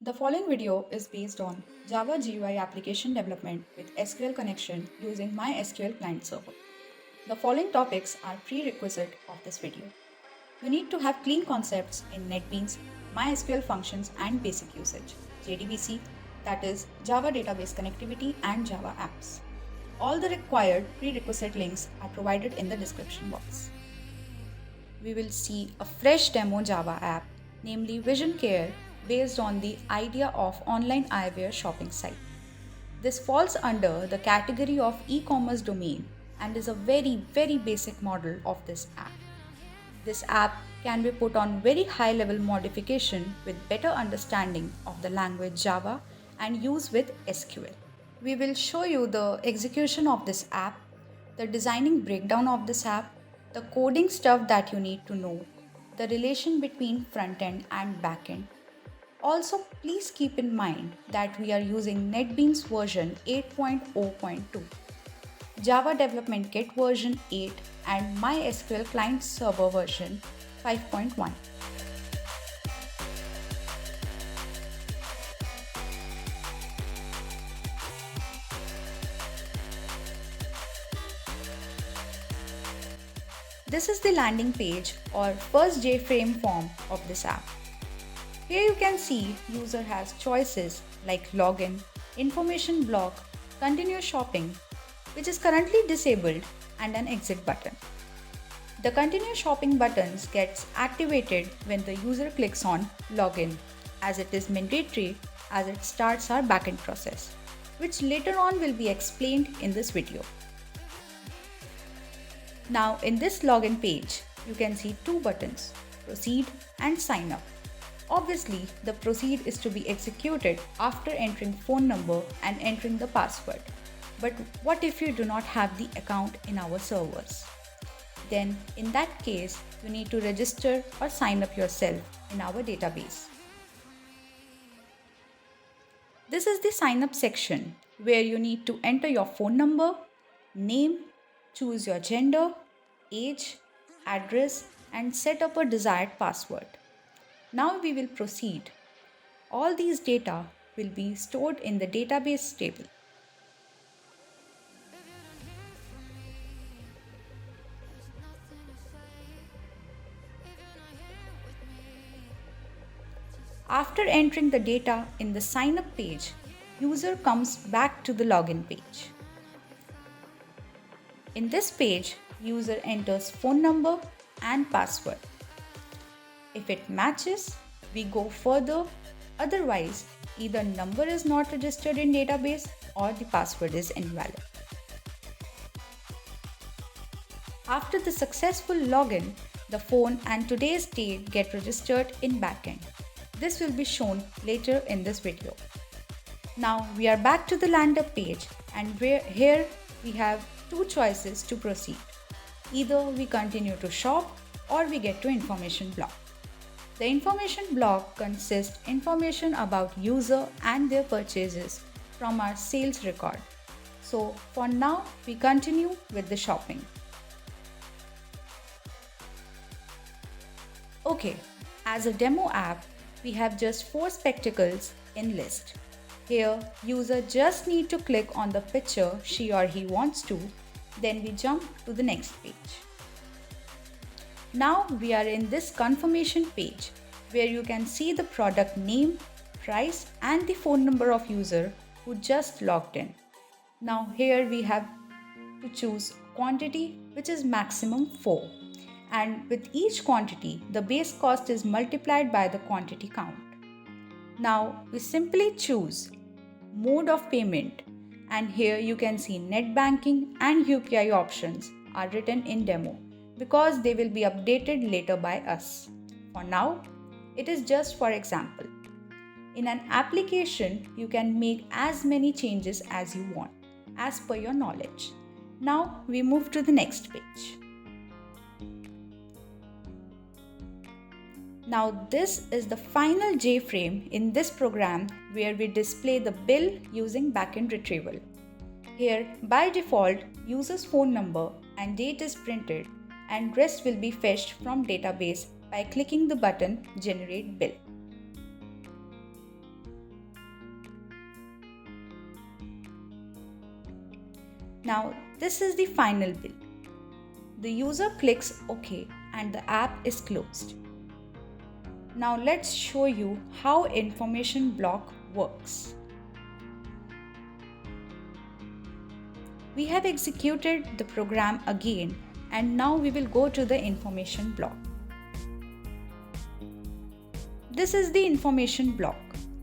The following video is based on Java GUI application development with SQL connection using MySQL client server. The following topics are prerequisite of this video. You need to have clean concepts in NetBeans, MySQL functions and basic usage, JDBC, that is Java database connectivity and Java apps. All the required prerequisite links are provided in the description box. We will see a fresh demo Java app, namely VisionCare, based on the idea of online eyewear shopping site. This falls under the category of e-commerce domain and is a very basic model of this app. This app can be put on very high level modification with better understanding of the language Java and use with SQL. We will show you the execution of this app, the designing breakdown of this app, the coding stuff that you need to know, the relation between frontend and backend. Also, please keep in mind that we are using NetBeans version 8.0.2, Java Development Kit version 8 and MySQL Client Server version 5.1. This is the landing page or first JFrame form of this app. Here you can see user has choices like login, information block, continue shopping, which is currently disabled, and an exit button. The continue shopping buttons gets activated when the user clicks on login, as it is mandatory as it starts our backend process, which later on will be explained in this video. Now in this login page, you can see two buttons, proceed and sign up. Obviously, the proceed is to be executed after entering phone number and entering the password. But what if you do not have the account in our servers? Then in that case, you need to register or sign up yourself in our database. This is the sign up section where you need to enter your phone number, name, choose your gender, age, address, and set up a desired password. Now we will proceed. All these data will be stored in the database table. After entering the data in the sign up page, user comes back to the login page. In this page, user enters phone number and password. If it matches, we go further, otherwise either number is not registered in database or the password is invalid. After the successful login, the phone and today's date get registered in backend. This will be shown later in this video. Now we are back to the lander page and here we have two choices to proceed. Either we continue to shop or we get to information block. The information block consists information about user and their purchases from our sales record. So for now, we continue with the shopping. Okay, as a demo app, we have just 4 spectacles in list. Here, user just need to click on the picture she or he wants to, then we jump to the next page. Now we are in this confirmation page where you can see the product name, price and the phone number of user who just logged in. Now here we have to choose quantity, which is maximum 4, and with each quantity the base cost is multiplied by the quantity count. Now we simply choose mode of payment, and here you can see net banking and UPI options are written in demo because they will be updated later by us. For now, it is just for example. In an application, you can make as many changes as you want, as per your knowledge. Now we move to the next page. Now this is the final JFrame in this program where we display the bill using backend retrieval. Here, by default, user's phone number and date is printed and rest will be fetched from database by clicking the button Generate Bill. Now this is the final build. The user clicks OK and the app is closed. Now let's show you how information block works. We have executed the program again and now we will go to the information block. This is the information block.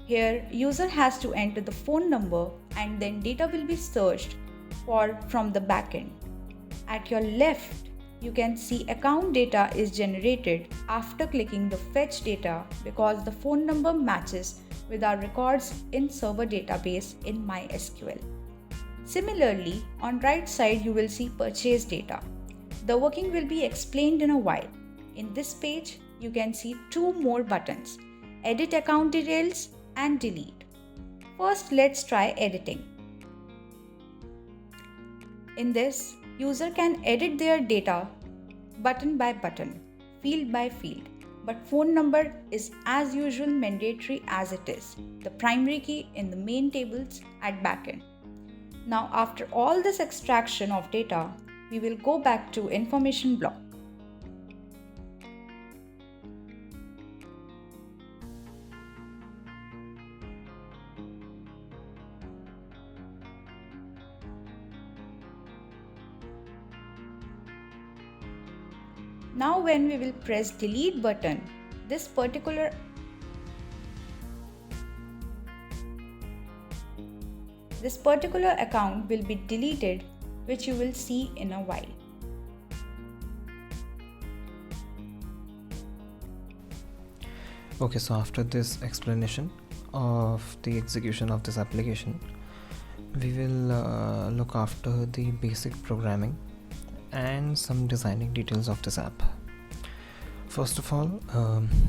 Here user has to enter the phone number and then data will be searched for from the backend. At your left, you can see account data is generated after clicking the fetch data because the phone number matches with our records in server database in MySQL. Similarly, on right side you will see purchase data. The working will be explained in a while. In this page, you can see two more buttons, edit account details and delete. First, let's try editing. In this, user can edit their data button by button, field by field, but phone number is as usual mandatory as it is, the primary key in the main tables at backend. Now after all this extraction of data, we will go back to information block. Now when we will press delete button, this particular account will be deleted, which you will see in a while. Okay, so after this explanation of the execution of this application, we will look after the basic programming and some designing details of this app. First of all,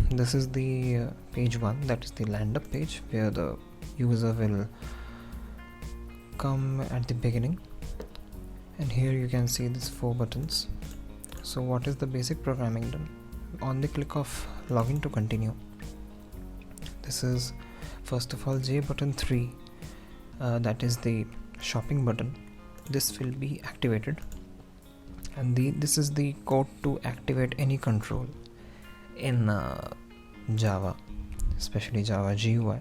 this is the page 1, that is the land up page, where the user will come at the beginning, and here you can see these 4 buttons. So what is the basic programming done? On the click of login to continue, this is first of all J button 3, that is the shopping button. This will be activated, and this is the code to activate any control in Java, especially Java GUI.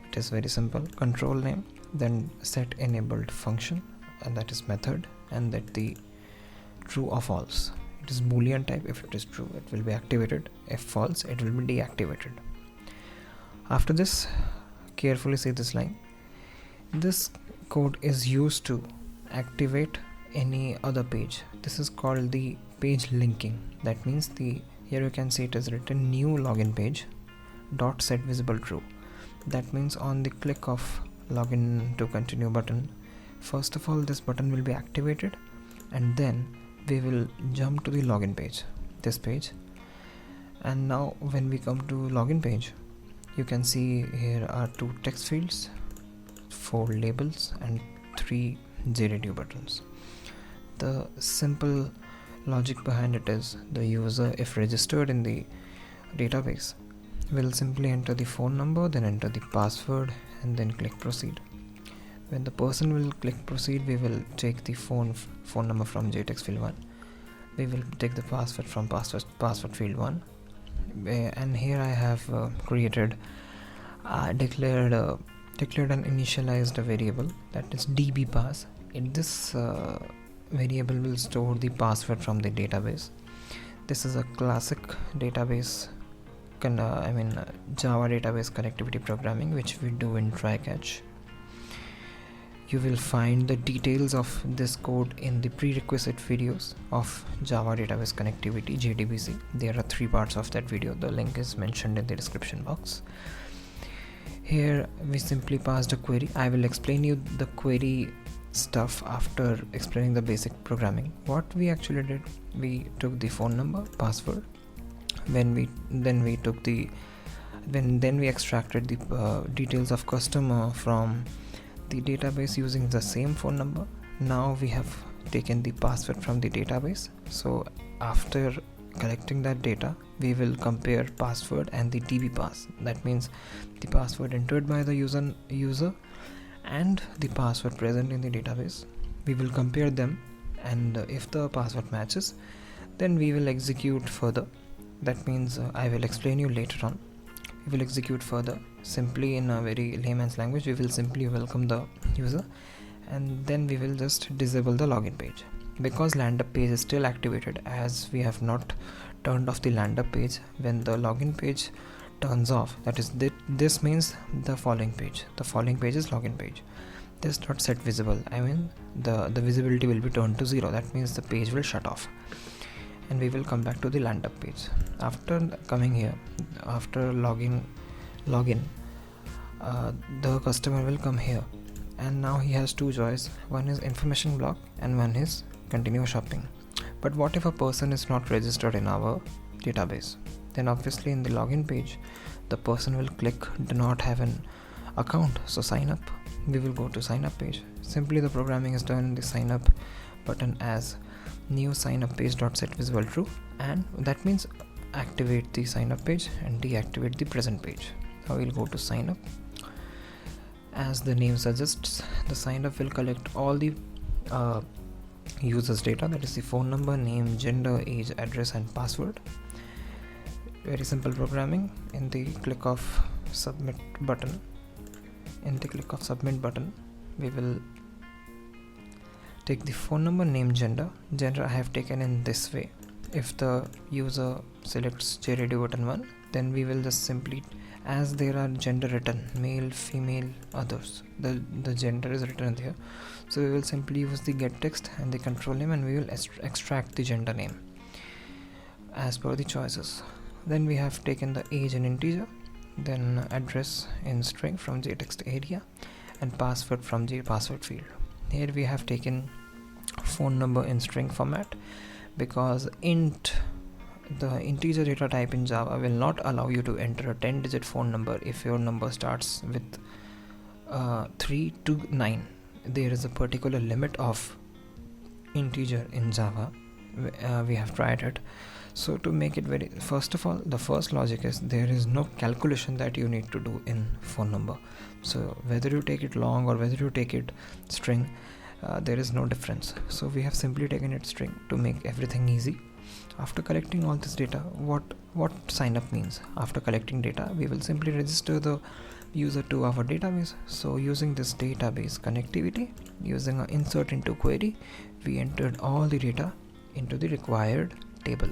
It is very simple. Control name, then set enabled function, and that is method, and that the true or false. It is boolean type. If it is true, it will be activated. If false, it will be deactivated. After this, carefully see this line. This code is used to activate any other page. This is called the page linking. That means here you can see it is written new login page dot set visible true. That means on the click of login to continue button, first of all this button will be activated, and then we will jump to the login page, this page. And now when we come to login page, you can see here are 2 text fields, 4 labels, and 3 JDD buttons. The simple logic behind it is the user, if registered in the database, will simply enter the phone number, then enter the password, and then click proceed. When the person will click proceed, we will take the phone number from JText field 1. We will take the password from password field 1. And here I have declared and initialized a variable, that is dbpass. In this variable will store the password from the database. This is a classic database Java database connectivity programming, which we do in try-catch. You will find the details of this code in the prerequisite videos of Java database connectivity, JDBC. There are 3 parts of that video. The link is mentioned in the description box. Here we simply passed a query. I will explain you the query stuff after explaining the basic programming. What we actually did, we took the phone number, password, then we extracted the details of customer from the database using the same phone number. Now we have taken the password from the database. So after collecting that data, we will compare password and the dbpass. That means the password entered by the user and the password present in the database. we will compare them, and if the password matches, then we will execute further. That means I will explain you later on. We will execute further. Simply in a very layman's language, we will simply welcome the user, and then we will just disable the login page. Because land up page is still activated, as we have not turned off the land up page, when the login page turns off, that is this means the following page is login page. This dot set visible, I mean the visibility will be turned to 0. That means the page will shut off, and we will come back to the land up page. After coming here, after login, the customer will come here, and now he has two choices. One is information block and one is continue shopping. But what if a person is not registered in our database? Then obviously in the login page, the person will click do not have an account, so sign up. We will go to sign up page. Simply the programming is done in the sign up button as new sign up page dot set visible true, and that means activate the sign up page and deactivate the present page. Now we'll go to sign up. As the name suggests, the sign up will collect all the user's data, that is the phone number, name, gender, age, address and password. Very simple programming. In the click of submit button, we will take the phone number, name, gender I have taken in this way. If the user selects JRadio button 1, then we will just simply, as there are gender written, male, female, others, the gender is written there, so we will simply use the get text and the control name, and we will extract the gender name as per the choices. Then we have taken the age in integer, then address in string from the text area, and password from the password field. Here we have taken phone number in string format, because the integer data type in Java will not allow you to enter a 10-digit phone number if your number starts with 3 to 9. There is a particular limit of integer in Java. We have tried it. So to make it very, first of all, the first logic is there is no calculation that you need to do in phone number. So whether you take it long or whether you take it string, there is no difference. So we have simply taken it string to make everything easy. After collecting all this data, what sign up means? After collecting data, we will simply register the user to our database. So using this database connectivity, using an insert into query, we entered all the data into the required table.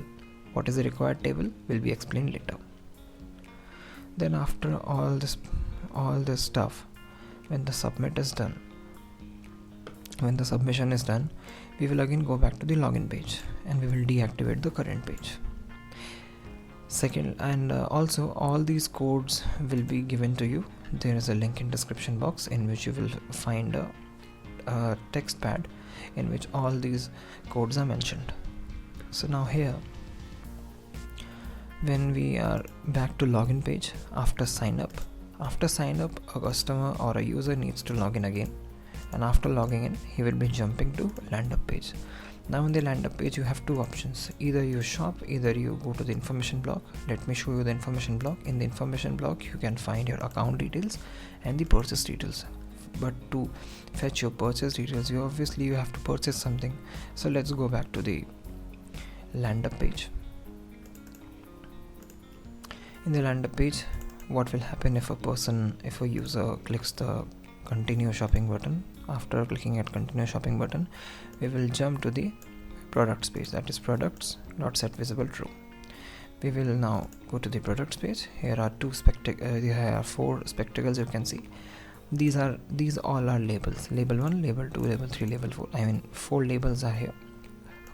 What is the required table will be explained later. Then after all this stuff, when the submission is done, we will again go back to the login page and we will deactivate the current page. Second, and also all these codes will be given to you. There is a link in description box in which you will find a text pad in which all these codes are mentioned. So now here, when we are back to login page after sign up, a customer or a user needs to log in again, and after logging in, he will be jumping to land up page. Now in the land up page, you have two options: either you shop, either you go to the information block. Let me show you the information block. In the information block, you can find your account details and the purchase details. But to fetch your purchase details, you have to purchase something. So let's go back to the land up page. In the land up page, what will happen if a user clicks the continue shopping button? After clicking at continue shopping button, we will jump to the products page, that is products not set visible true. We will now go to the products page. Here are four spectacles you can see. These all are labels: label 1, label 2, label 3, label 4. I mean 4 labels are here.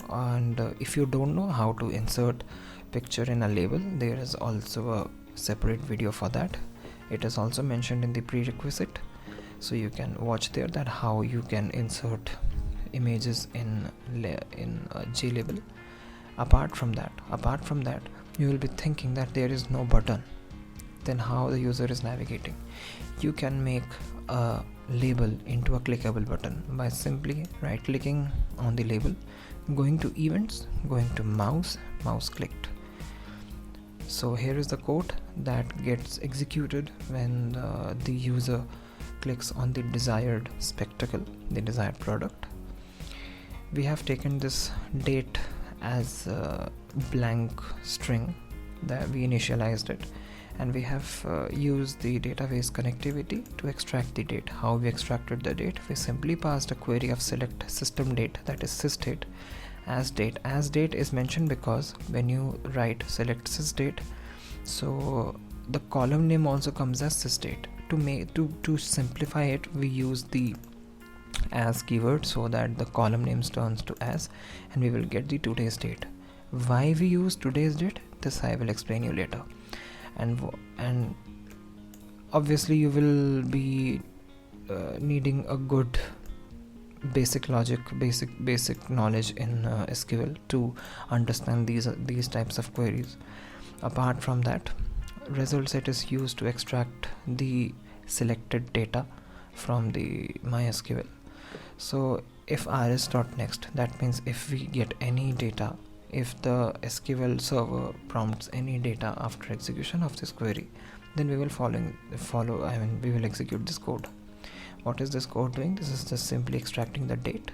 And if you don't know how to insert picture in a label, there is also a separate video for that. It is also mentioned in the prerequisite, so you can watch there that how you can insert images in JLabel. Apart from that, you will be thinking that there is no button. Then how the user is navigating? You can make a label into a clickable button by simply right clicking on the label, going to events, going to mouse clicked. So here is the code that gets executed when the user clicks on the desired spectacle, the desired product. we have taken this date as a blank string that we initialized it, and we have used the database connectivity to extract the date. How we extracted the date? We simply passed a query of select system date, that is sysdate, as date. As date is mentioned because when you write select sysdate, so the column name also comes as sysdate. To simplify it, we use the as keyword so that the column names turns to as, and we will get the today's date. Why we use today's date, this I will explain you later. And obviously you will be needing a good basic logic, basic knowledge in SQL to understand these types of queries. Apart from that, result set is used to extract the selected data from the MySQL. So if rs.next, that means if we get any data, if the SQL server prompts any data after execution of this query, then we will we will execute this code. What is this code doing? This is just simply extracting the date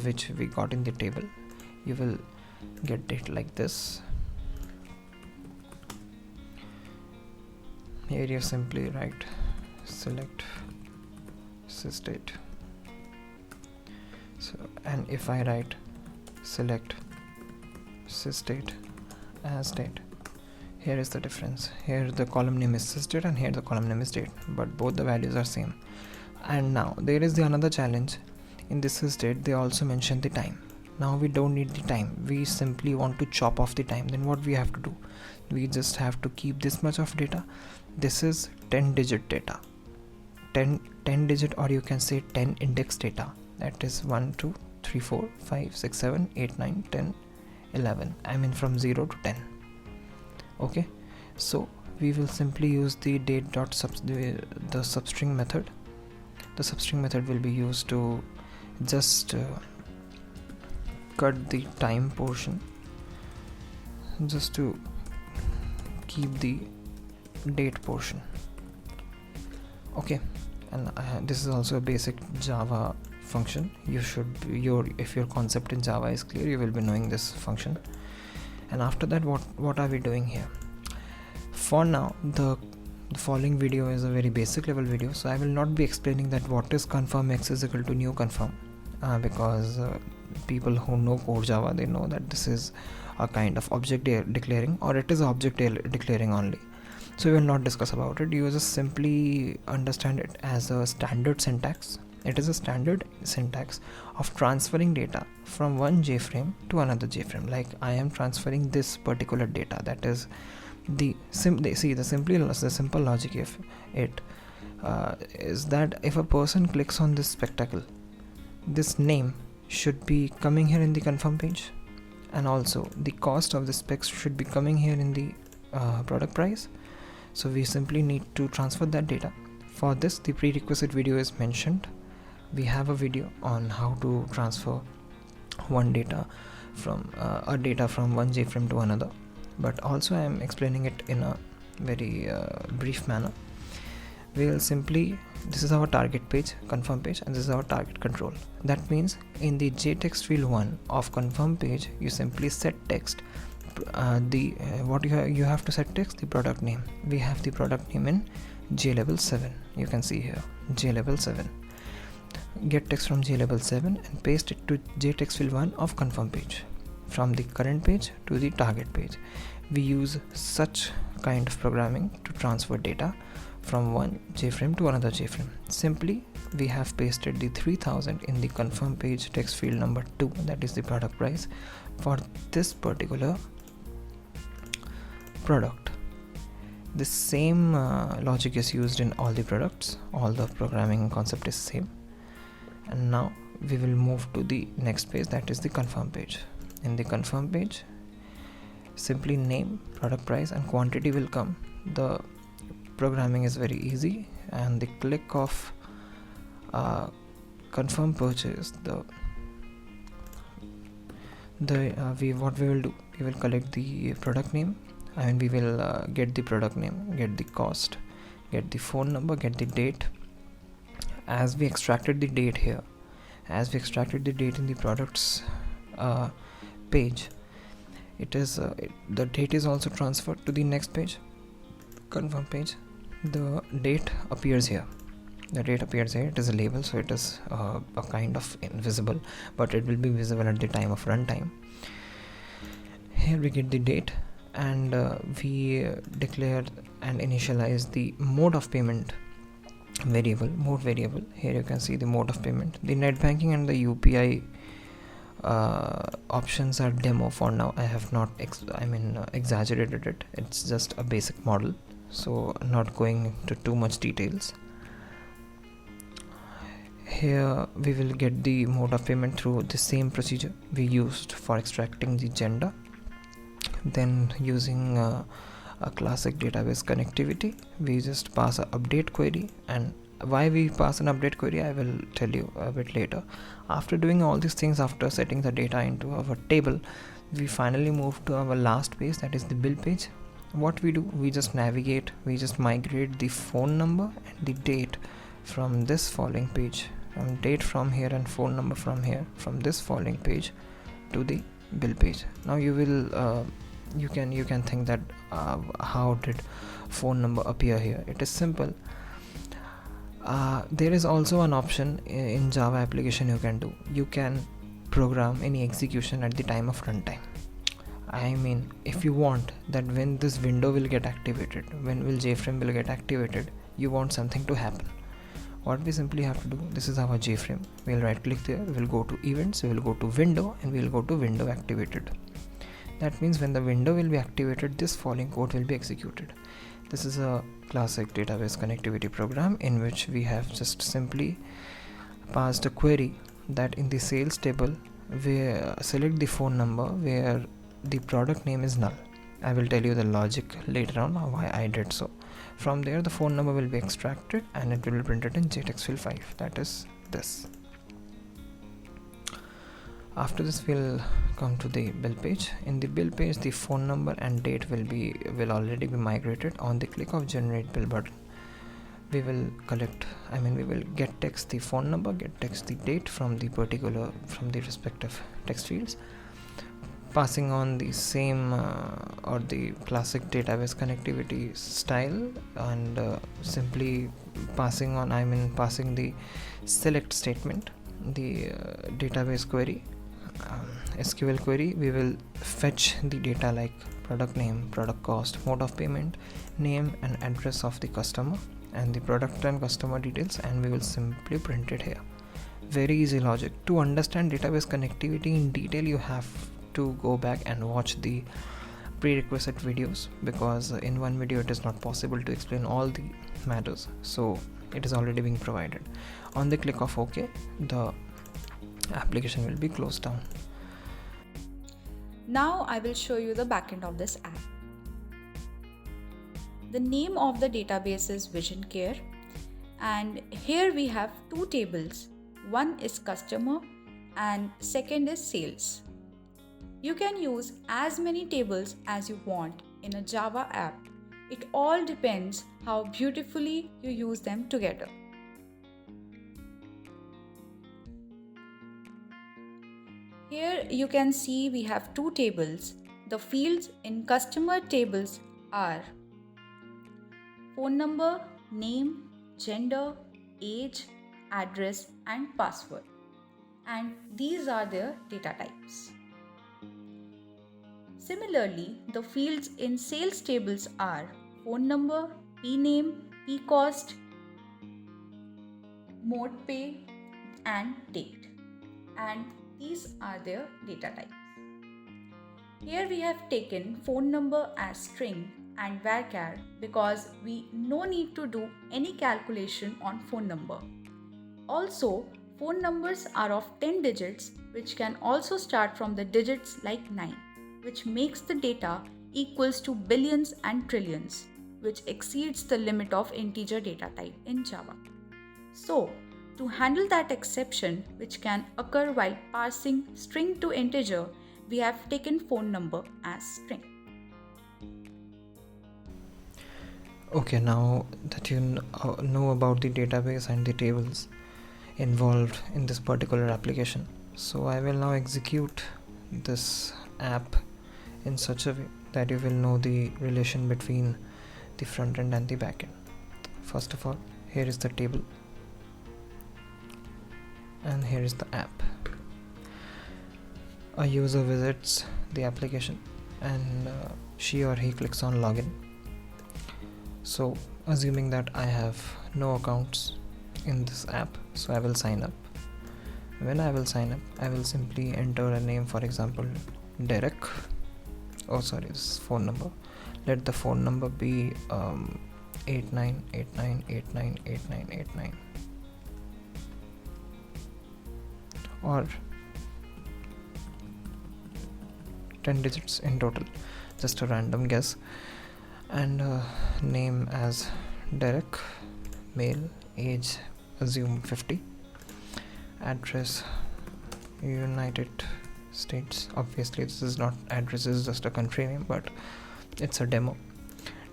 which we got in the table. You will get date like this. Here you simply write select sysdate. So, and if I write select sysdate as date, here is the difference. Here the column name is sysdate and here the column name is date, but both the values are same. And now there is another challenge. In this sysdate they also mention the time. Now we don't need the time, we simply want to chop off the time. Then what we have to do? We just have to keep this much of data. This is 10 digit data, 10 digit, or you can say 10 index data. That is 1 2 3 4 5 6 7 8 9 10 11, I mean from 0 to 10. Okay, so we will simply use the date dot the substring method. The substring method will be used to just cut the time portion, just to keep the date portion. Okay, and this is also a basic Java function. If your concept in Java is clear, you will be knowing this function. And after that, what are we doing here? For now, the following video is a very basic level video, so I will not be explaining that what is confirm x is equal to new confirm, because people who know core Java, they know that this is a kind of object declaring, or it is object declaring only. So we will not discuss about it. You just simply understand it as a standard syntax. It is a standard syntax of transferring data from one JFrame to another JFrame. Like I am transferring this particular data. That is the simple logic of it is that if a person clicks on this spectacle, this name should be coming here in the confirm page, and also the cost of the specs should be coming here in the product price. So we simply need to transfer that data. For this, the prerequisite video is mentioned. We have a video on how to transfer data from one JFrame to another, but also I am explaining it in a very brief manner. We will simply, this is our target page, confirm page, and this is our target control. That means in the JText field 1 of confirm page, you simply set text. You have to set text the product name. We have the product name in JLabel 7. You can see here JLabel 7. Get text from JLabel 7 and paste it to JText field 1 of confirm page. From the current page to the target page, we use such kind of programming to transfer data from one JFrame to another JFrame. Simply, we have pasted the 3000 in the confirm page text field number 2, that is the product price, for this particular product. The same logic is used in all the products. All the programming concept is same. And now we will move to the next page, that is the confirm page. In the confirm page, simply name, product price, and quantity will come. The programming is very easy, and the click of confirm purchase, what we will do, we will collect the product name. We will get the product name, get the cost, get the phone number, get the date. As we extracted the date here, as we extracted the date in the products page, the date is also transferred to the next page, confirm page. The date appears here. It is a label, so it is a kind of invisible, but it will be visible at the time of runtime. Here we get the date, and we declare and initialize the mode of payment mode variable. Here you can see the mode of payment. The net banking and the UPI options are demo for now. I have not exaggerated it. It's just a basic model, so not going into too much details. Here we will get the mode of payment through the same procedure we used for extracting the gender. Then using a classic database connectivity, we just pass an update query. And why we pass an update query, I will tell you a bit later. After doing all these things, after setting the data into our table, we finally move to our last page, that is the bill page. What we do, we just navigate, we just migrate the phone number and the date from this following page, from date from here and phone number from here, from this following page to the bill page. Now you will you can think that how did phone number appear here? It is simple. There is also an option in Java application you can do. You can program any execution at the time of runtime. I mean, if you want that when this window will get activated, when will JFrame will get activated, you want something to happen. What we simply have to do, this is our JFrame. We'll right click there, we will go to events, we will go to window, and we will go to window activated. That means when the window will be activated, this following code will be executed. This is a classic database connectivity program in which we have just simply passed a query that in the sales table we select the phone number where the product name is null. I will tell you the logic later on why I did so. From there the phone number will be extracted and it will be printed in JTextFill 5, that is this. After this we'll come to the bill page. In the bill page the phone number and date will already be migrated. On the click of generate bill button, we will get text the phone number, get text the date from the respective text fields, passing on the same or the classic database connectivity style, and simply passing the select statement, the database query, SQL query. We will fetch the data like product name, product cost, mode of payment, name and address of the customer, and the product and customer details, and we will simply print it here. Very easy logic. To understand database connectivity in detail, you have to go back and watch the prerequisite videos, because in one video it is not possible to explain all the matters, so it is already being provided. On the click of OK, the application will be closed down. Now I will show you the backend of this app. The name of the database is VisionCare, and here we have two tables. One is customer and second is sales. You can use as many tables as you want in a Java app. It all depends how beautifully you use them together. Here you can see we have two tables. The fields in customer tables are phone number, name, gender, age, address and password. And these are their data types. Similarly, the fields in sales tables are phone number, pname, pcost, mode pay and date. And these are their data types. Here we have taken phone number as string and varchar because we no need to do any calculation on phone number. Also, phone numbers are of 10 digits, which can also start from the digits like 9, which makes the data equals to billions and trillions, which exceeds the limit of integer data type in Java. So, to handle that exception which can occur while parsing string to integer, we have taken phone number as string. Okay, now that you know about the database and the tables, involved in this particular application. So I will now execute this app in such a way that you will know the relation between the front end and the back end. First of all, here is the table and here is the app. A user visits the application and she or he clicks on login. So assuming that I have no accounts in this app, so I will sign up. When I will sign up, I will simply enter a name, for example Derek. This is phone number. Let the phone number be 8989898989 or 10 digits in total, just a random guess. And name as Derek, male, age assume 50, address United States. Obviously this is not address, is just a country name, but it's a demo.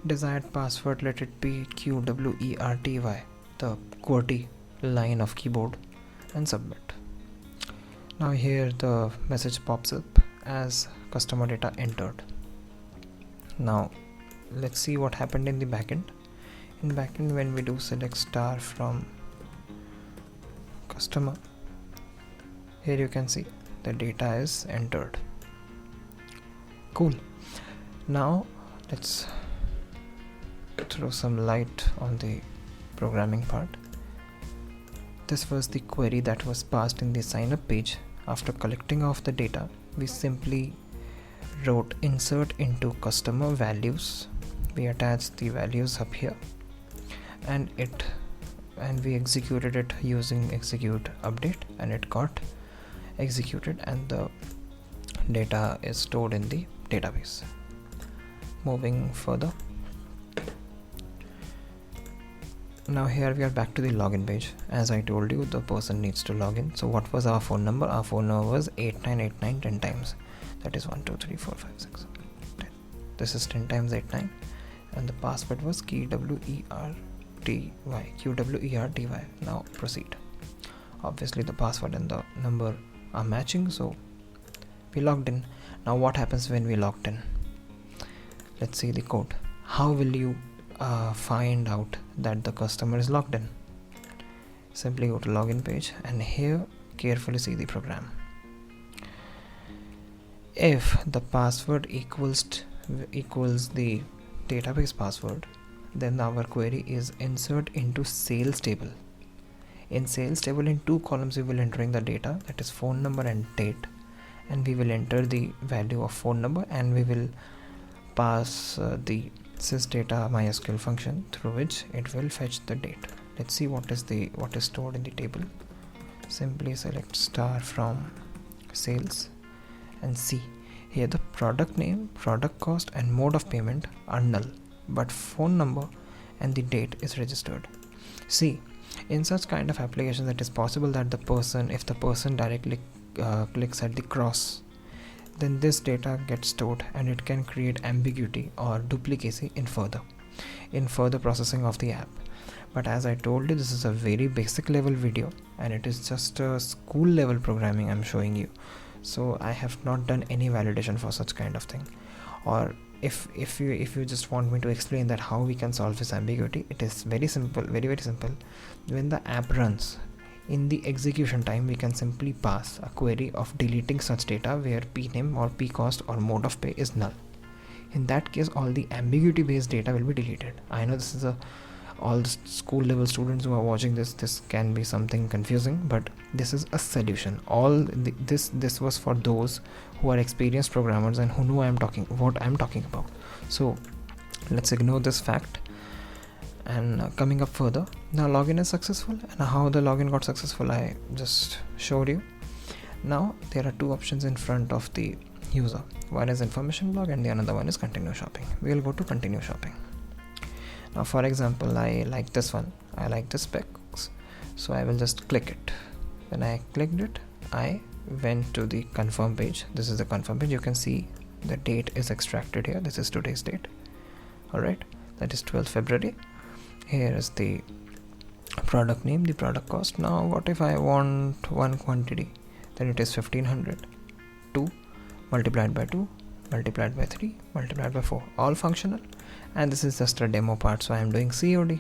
Desired password, let it be QWERTY, the QWERTY line of keyboard, and submit. Now here the message pops up as customer data entered. Now let's see what happened in the backend. In backend, when we do select star from customer, here you can see the data is entered. Cool. Now let's throw some light on the programming part. This was the query that was passed in the sign up page. After collecting of the data, we simply wrote insert into customer values. We attached the values up here and we executed it using execute update, and it got executed and the data is stored in the database. Moving further, now here we are back to the login page. As I told you, the person needs to log in. So what was our phone number? Our phone number was 8989 10 times. That is 1 2 3 4 5 6 7 10. This is 10 times 89, and the password was QWERTY. Now proceed. Obviously the password and the number are matching, so we logged in. Now what happens when we logged in? Let's see the code. How will you find out that the customer is logged in? Simply go to login page and here carefully see the program. If the password equals the database password, then our query is insert into sales table. In sales table, in 2 columns we will entering the data, that is phone number and date, and we will enter the value of phone number and we will pass the sysdata MySQL function through which it will fetch the date. Let's see what is stored in the table. Simply select star from sales and see here the product name, product cost and mode of payment are null, but phone number and the date is registered. See, in such kind of applications it is possible that if the person directly clicks at the cross, then this data gets stored and it can create ambiguity or duplicacy in further processing of the app. But as I told you, this is a very basic level video and it is just a school level programming I'm showing you. So I have not done any validation for such kind of thing. Or if you just want me to explain that how we can solve this ambiguity, it is very simple, very simple. When the app runs, in the execution time we can simply pass a query of deleting such data where pname or pcost or mode of pay is null. In that case, all the ambiguity based data will be deleted. I know this is all the school level students who are watching this can be something confusing, but this is a solution. This was for those who are experienced programmers and who know what I'm talking about. So let's ignore this fact. And coming up further, now login is successful, and how the login got successful I just showed you. Now there are 2 options in front of the user. One is information blog and the another one is continue shopping. We will go to continue shopping. Now for example, I like this one, I like the specs, so I will just click it. When I clicked it, I went to the confirm page. This is the confirm page. You can see the date is extracted here. This is today's date. Alright, that is 12th February. Here is the product name, the product cost. Now what if I want one quantity? Then it is 1500. 2 multiplied by 2 multiplied by 3 multiplied by 4, all functional. And this is just a demo part, so I am doing COD.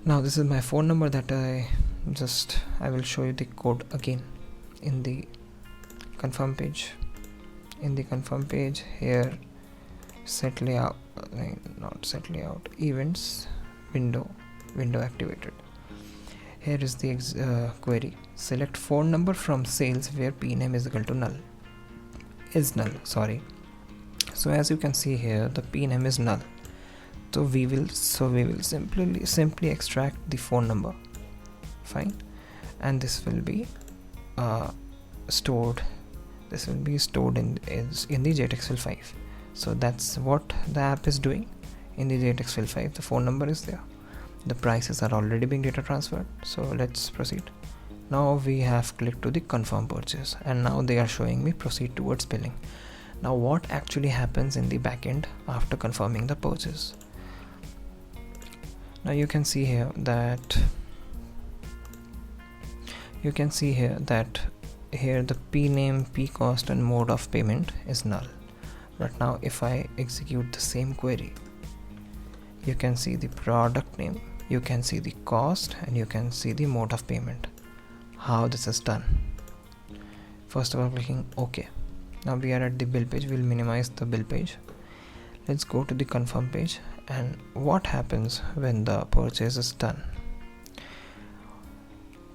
Now this is my phone number that I will show you the code again in the confirm page. In the confirm page here, set layout, not set layout, events, window activated. Here is the query. Select phone number from sales where pname is equal to null. So as you can see here, the pname is null. So we will simply extract the phone number. Fine, and this will be stored. This will be stored in the JTextFile 5. So that's what the app is doing. In the JTextFile 5, the phone number is there. The prices are already being data transferred. So let's proceed. Now we have clicked to the confirm purchase, and now they are showing me proceed towards billing. Now what actually happens in the backend after confirming the purchase? Now you can see here that here the p name, p cost and mode of payment is null. But now if I execute the same query, you can see the product name, you can see the cost, and you can see the mode of payment. How this is done? First of all, clicking OK. Now we are at the bill page. We'll minimize the bill page. Let's go to the confirm page. And what happens when the purchase is done?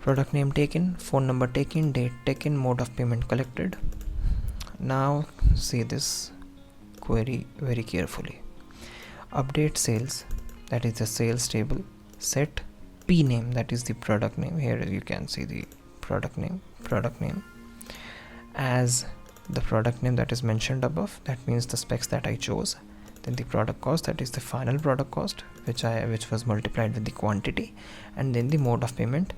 Product name taken, phone number taken, date taken, mode of payment collected. Now see this query very carefully. Update sales, that is the sales table. Set p name, that is the product name. Here you can see the product name as the product name that is mentioned above. That means the specs that I chose. Then the product cost, that is the final product cost which was multiplied with the quantity, and then the mode of payment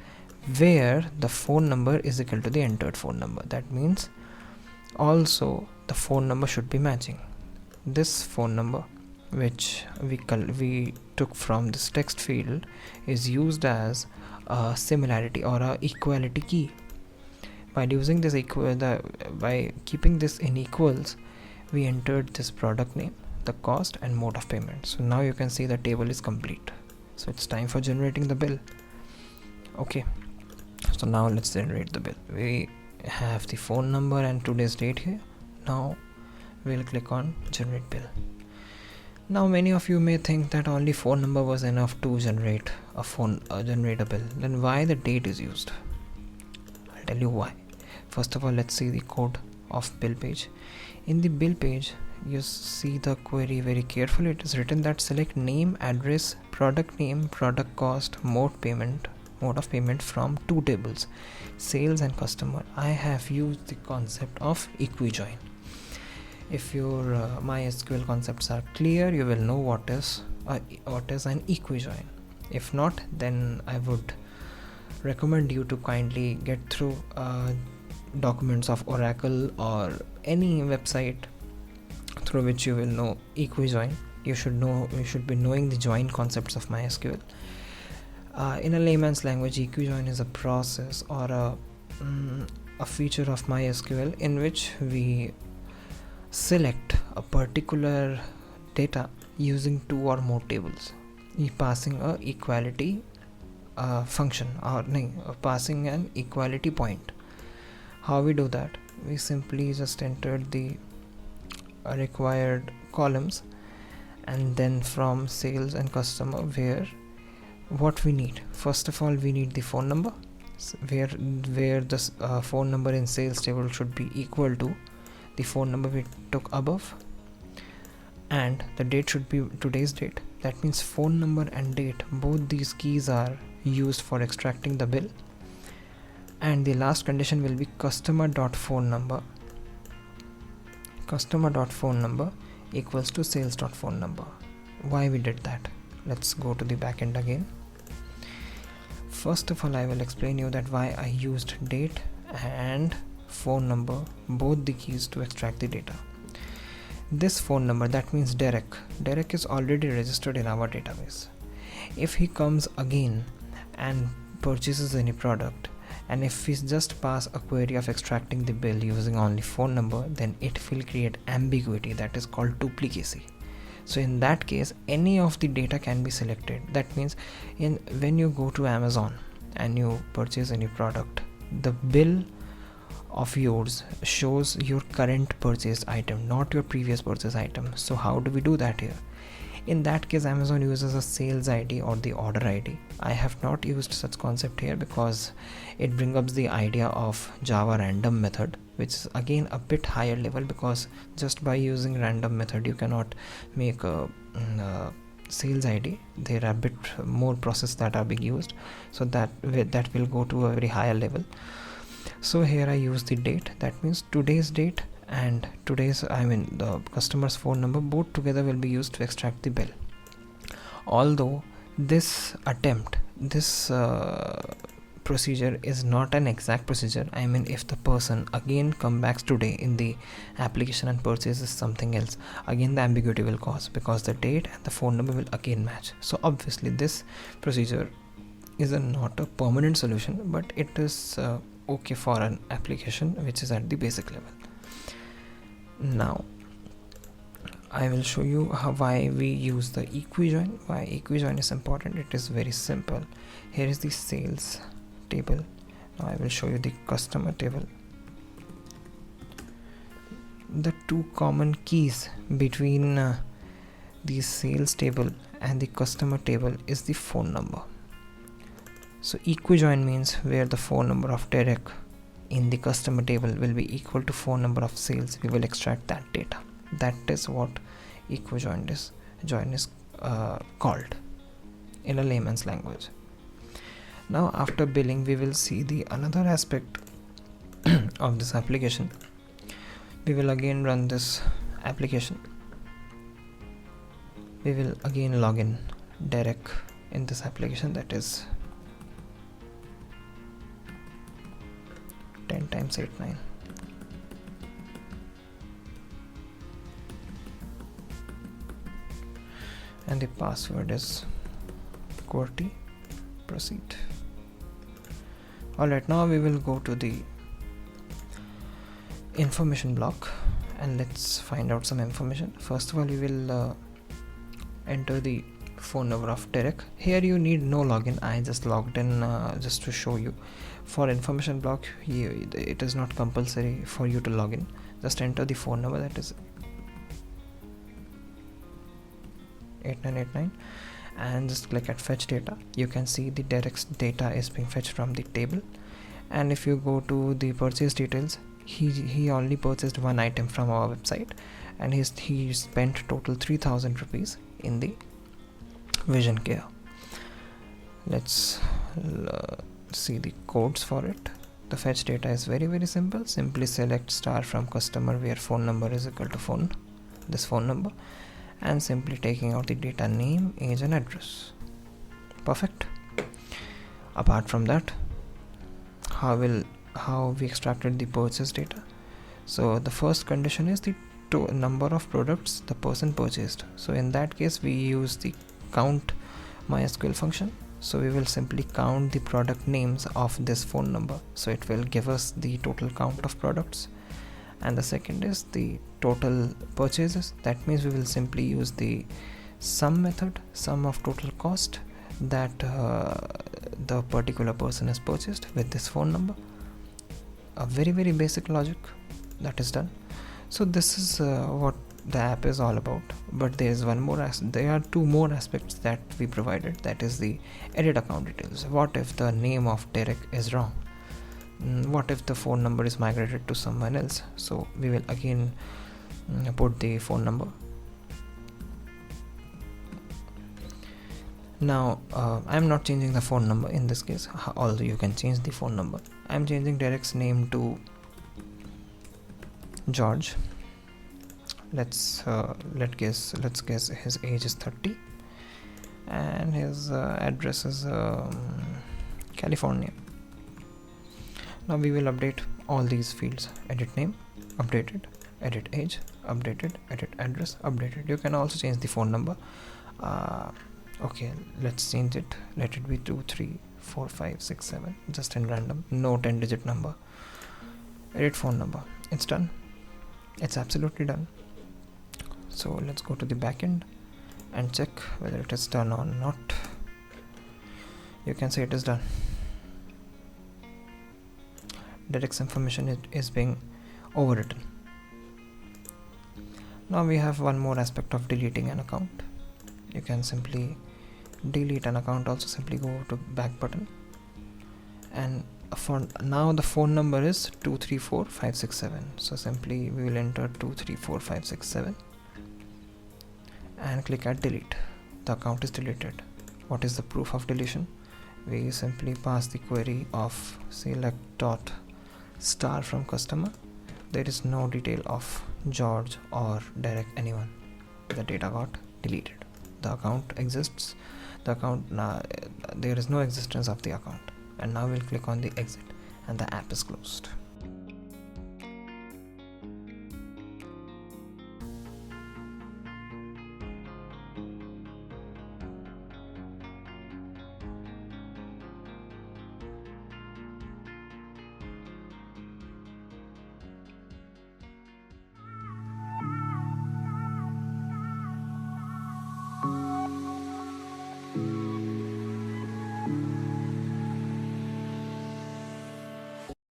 where the phone number is equal to the entered phone number. That means also the phone number should be matching. This phone number which we took from this text field is used as a similarity or a equality key. By using this by keeping this in equals, we entered this product name, the cost and mode of payment. So now you can see the table is complete. So it's time for generating the bill. Okay, so now let's generate the bill. We have the phone number and today's date here. Now we'll click on generate bill. Now many of you may think that only phone number was enough to generate a bill. Then why the date is used? I'll tell you why. First of all, let's see the code of bill page. In the bill page, you see the query very carefully. It is written that select name, address, product name, product cost, mode of payment from two tables, sales and customer. I have used the concept of equijoin. If your MySQL concepts are clear, you will know what is an equijoin. If not, then I would recommend you to kindly get through documents of Oracle or any website through which you will know equijoin. You should be knowing the join concepts of MySQL. In a layman's language, equijoin is a process or a feature of MySQL in which we select a particular data using two or more tables, passing a equality function or passing an equality point. How we do that? We simply just entered the required columns, and then from sales and customer, where what we need. First of all, we need the phone number, where the phone number in sales table should be equal to the phone number we took above, and the date should be today's date. That means phone number and date, both these keys are used for extracting the bill. And the last condition will be customer.phone number equals to sales.phone number. Why we did that? Let's go to the backend again. First of all, I will explain you that why I used date and phone number, both the keys, to extract the data. This phone number, that means Derek is already registered in our database. If he comes again and purchases any product, and if we just pass a query of extracting the bill using only phone number, then it will create ambiguity, that is called duplicacy. So in that case, any of the data can be selected. That means when you go to Amazon and you purchase any product, the bill of yours shows your current purchased item, not your previous purchase item. So how do we do that here? In that case, Amazon uses a sales ID or the order ID. I have not used such concept here because it brings up the idea of Java random method, which is again a bit higher level, because just by using random method you cannot make a sales ID. There are a bit more process that are being used, so that will go to a very higher level. So here I use the date, that means today's date and the customer's phone number, both together will be used to extract the bill. Although this procedure is not an exact procedure. If the person again come back today in the application and purchases something else, again the ambiguity will cause, because the date and the phone number will again match. So obviously this procedure is not a permanent solution, but it is okay for an application which is at the basic level. Now I will show you why we use the equijoin. Why equijoin is important? It is very simple. Here is the sales table. Now I will show you the customer table. The two common keys between the sales table and the customer table is the phone number. So equijoin means where the phone number of Derek in the customer table will be equal to phone number of sales, we will extract that data. That is what equijoin is called in a layman's language. Now after billing, we will see the another aspect of this application. We will again run this application. We will again log in Derek in this application, that is 10 times 8 9. And the password is QWERTY. Proceed. Alright, now we will go to the information block and let's find out some information. First of all, we will enter the phone number of Derek. Here you need no login. I just logged in just to show you. For information block, it is not compulsory for you to log in. Just enter the phone number, that is 8989, and just click at fetch data. You can see the Derek's data is being fetched from the table. And if you go to the purchase details, he only purchased one item from our website, and he spent total 3,000 rupees in the VisionCare. Let's see the codes for it. The fetch data is very simple. Simply select star from customer where phone number is equal to this phone number, and simply taking out the data name, age and address. Perfect. Apart from that, how we extracted the purchase data. So the first condition is the number of products the person purchased. So in that case, we use the count MySQL function. So we will simply count the product names of this phone number, so it will give us the total count of products. And the second is the total purchases. That means we will simply use the sum method, sum of total cost that the particular person has purchased with this phone number. A very basic logic that is done. So this is what the app is all about. But there is one more there are two more aspects that we provided, that is the edit account details. What if the name of Derek is wrong? What if the phone number is migrated to someone else? So we will again put the phone number. Now I'm not changing the phone number in this case, although you can change the phone number. I'm changing Derek's name to George. Let's guess his age is 30 and his address is California. Now we will update all these fields: edit name, updated; edit age, updated; edit address, updated. You can also change the phone number. Okay, let's change it. Let it be 2 3 4 5 6 7, just in random, no 10 digit number. Edit phone number. It's done. It's absolutely done. So let's go to the backend and check whether it is done or not. You can say it is done. Deducts information is being overwritten. Now we have one more aspect of deleting an account. You can simply delete an account. Also simply go to back button, and now the phone number is 234567. So simply we will enter 234567 and click at delete. The account is deleted. What is the proof of deletion? We simply pass the query of select dot star from customer. There is no detail of George or Derek, anyone. The data got deleted. The account exists. The account, there is no existence of the account. And now we'll click on the exit and the app is closed.